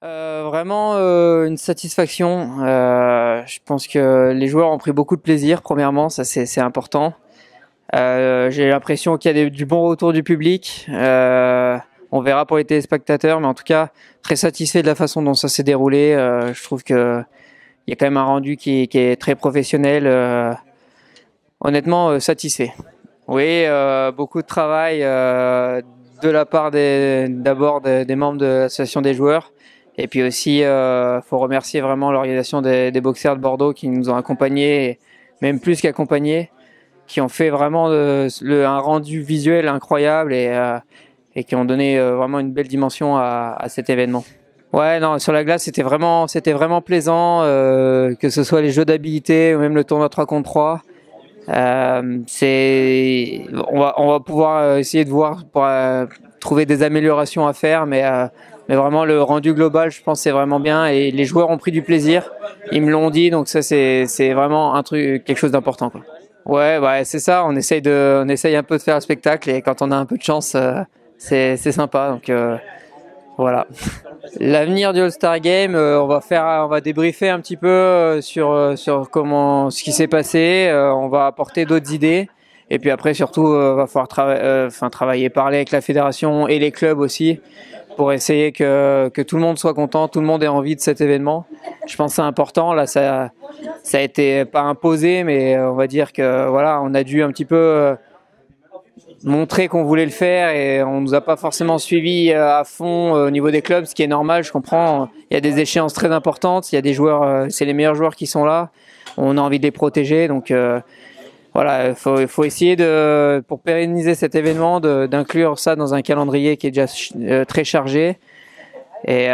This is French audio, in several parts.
Vraiment une satisfaction. Je pense que les joueurs ont pris beaucoup de plaisir. Premièrement, ça c'est important. J'ai l'impression qu'il y a du bon retour du public. On verra pour les téléspectateurs, mais en tout cas très satisfait de la façon dont ça s'est déroulé. Je trouve que il y a quand même un rendu qui est très professionnel. Honnêtement, satisfait. Oui, beaucoup de travail de la part d'abord des membres de l'association des joueurs. Et puis aussi, faut remercier vraiment l'organisation des boxeurs de Bordeaux qui nous ont accompagnés, même plus qu'accompagnés, qui ont fait vraiment un rendu visuel incroyable et qui ont donné vraiment une belle dimension à cet événement. Ouais, non, sur la glace, c'était vraiment plaisant, que ce soit les jeux d'habilité ou même le tournoi 3 contre 3. On va pouvoir essayer de voir pour trouver des améliorations à faire, mais vraiment le rendu global, je pense, c'est vraiment bien et les joueurs ont pris du plaisir. Ils me l'ont dit, donc ça, c'est vraiment un truc, quelque chose d'important, quoi. Ouais, bah, c'est ça. On essaye un peu de faire un spectacle et quand on a un peu de chance, c'est sympa. Donc voilà. L'avenir du All-Star Game, on va débriefer un petit peu sur comment ce qui s'est passé. On va apporter d'autres idées. Et puis après, surtout, va falloir travailler, parler avec la fédération et les clubs aussi pour essayer que tout le monde soit content, tout le monde ait envie de cet événement. Je pense que c'est important. Là, ça a été pas imposé, mais on va dire que voilà, on a dû un petit peu montrer qu'on voulait le faire et on nous a pas forcément suivi à fond au niveau des clubs, ce qui est normal, je comprends. Il y a des échéances très importantes, il y a des joueurs, c'est les meilleurs joueurs qui sont là. On a envie de les protéger, donc voilà, faut essayer pour pérenniser cet événement, d'inclure ça dans un calendrier qui est déjà très chargé et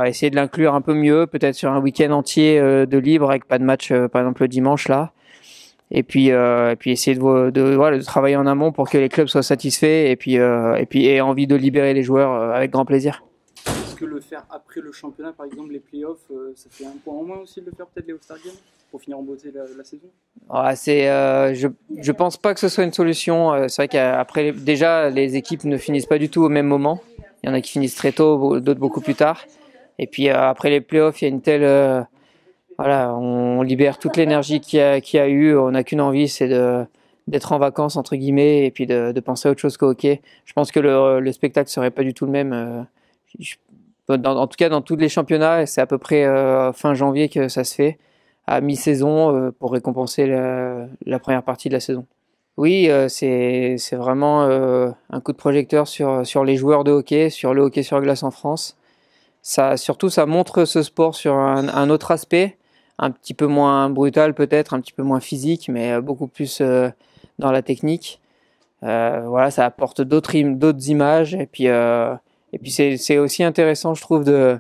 essayer de l'inclure un peu mieux, peut-être sur un week-end entier de libre avec pas de match, par exemple le dimanche là. Et puis essayer voilà, de travailler en amont pour que les clubs soient satisfaits et puis aient envie de libérer les joueurs avec grand plaisir. Est-ce que le faire après le championnat, par exemple les playoffs, ça fait un point en moins aussi de le faire peut-être les All-Star Games pour finir en beauté la saison? Ouais, je pense pas que ce soit une solution. C'est vrai qu'après déjà les équipes ne finissent pas du tout au même moment. Il y en a qui finissent très tôt, d'autres beaucoup plus tard. Et puis après les playoffs, il y a une telle voilà, on libère toute l'énergie qu'il y a eu. On n'a qu'une envie, c'est d'être en vacances entre guillemets et puis de penser à autre chose qu'au hockey. Je pense que le spectacle serait pas du tout le même. En tout cas, dans tous les championnats, c'est à peu près fin janvier que ça se fait, à mi-saison pour récompenser la première partie de la saison. Oui, c'est vraiment un coup de projecteur sur les joueurs de hockey, sur le hockey sur glace en France. Surtout, ça montre ce sport sur un autre aspect, un petit peu moins brutal peut-être, un petit peu moins physique, mais beaucoup plus dans la technique. Voilà, ça apporte d'autres images et puis c'est aussi intéressant, je trouve, de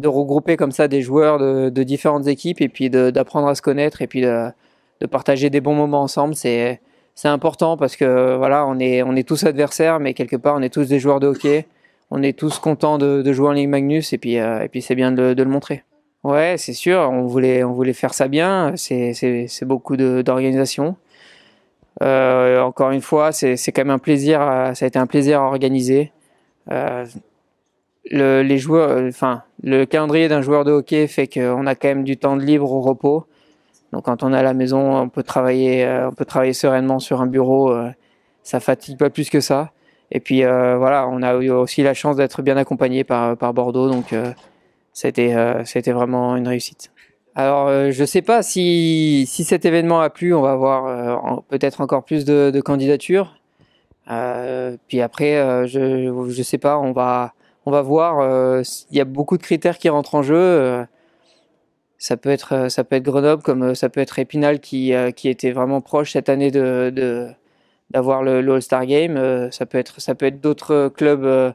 regrouper comme ça des joueurs de différentes équipes et puis d'apprendre à se connaître et puis de partager des bons moments ensemble. C'est important parce que voilà, on est tous adversaires, mais quelque part on est tous des joueurs de hockey. On est tous contents de jouer en Ligue Magnus et puis c'est bien de le montrer. Ouais, c'est sûr, on voulait faire ça bien. C'est beaucoup d'organisation. Encore une fois, c'est quand même un plaisir. Ça a été un plaisir à organiser. Euh, les joueurs, le calendrier d'un joueur de hockey fait qu'on a quand même du temps de libre au repos. Donc quand on est à la maison, on peut travailler sereinement sur un bureau. Ça fatigue pas plus que ça. Et puis voilà, on a eu aussi la chance d'être bien accompagné par Bordeaux, donc ça a été vraiment une réussite. Alors je sais pas si cet événement a plu, on va avoir peut-être encore plus de candidatures. Puis après, je sais pas, on va voir. Il y a beaucoup de critères qui rentrent en jeu. Ça peut être Grenoble comme ça peut être Épinal qui était vraiment proche cette année d'avoir le All-Star Game. Ça peut être d'autres clubs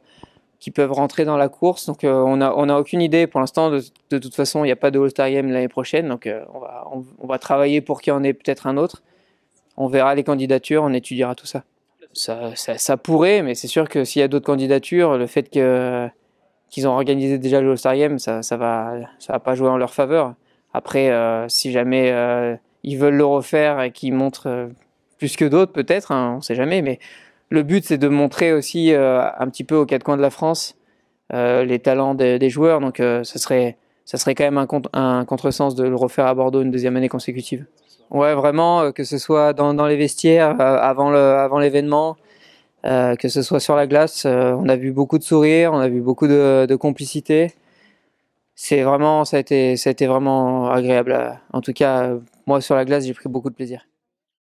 qui peuvent rentrer dans la course. Donc on a aucune idée pour l'instant. De toute façon, il n'y a pas de All-Star Game l'année prochaine. Donc on va travailler pour qu'il y en ait peut-être un autre. On verra les candidatures, on étudiera tout ça. Ça pourrait, mais c'est sûr que s'il y a d'autres candidatures, le fait qu'ils ont organisé déjà le All-Star Game, ça va pas jouer en leur faveur. Après, si jamais ils veulent le refaire et qu'ils montrent plus que d'autres, peut-être, hein, on sait jamais. Mais le but, c'est de montrer aussi un petit peu aux quatre coins de la France les talents des joueurs. Donc ça serait quand même un contresens de le refaire à Bordeaux une deuxième année consécutive. Ouais, vraiment, que ce soit dans les vestiaires avant l'événement, que ce soit sur la glace, on a vu beaucoup de sourires, on a vu beaucoup de complicité. Ça a été vraiment agréable. En tout cas, moi sur la glace, j'ai pris beaucoup de plaisir.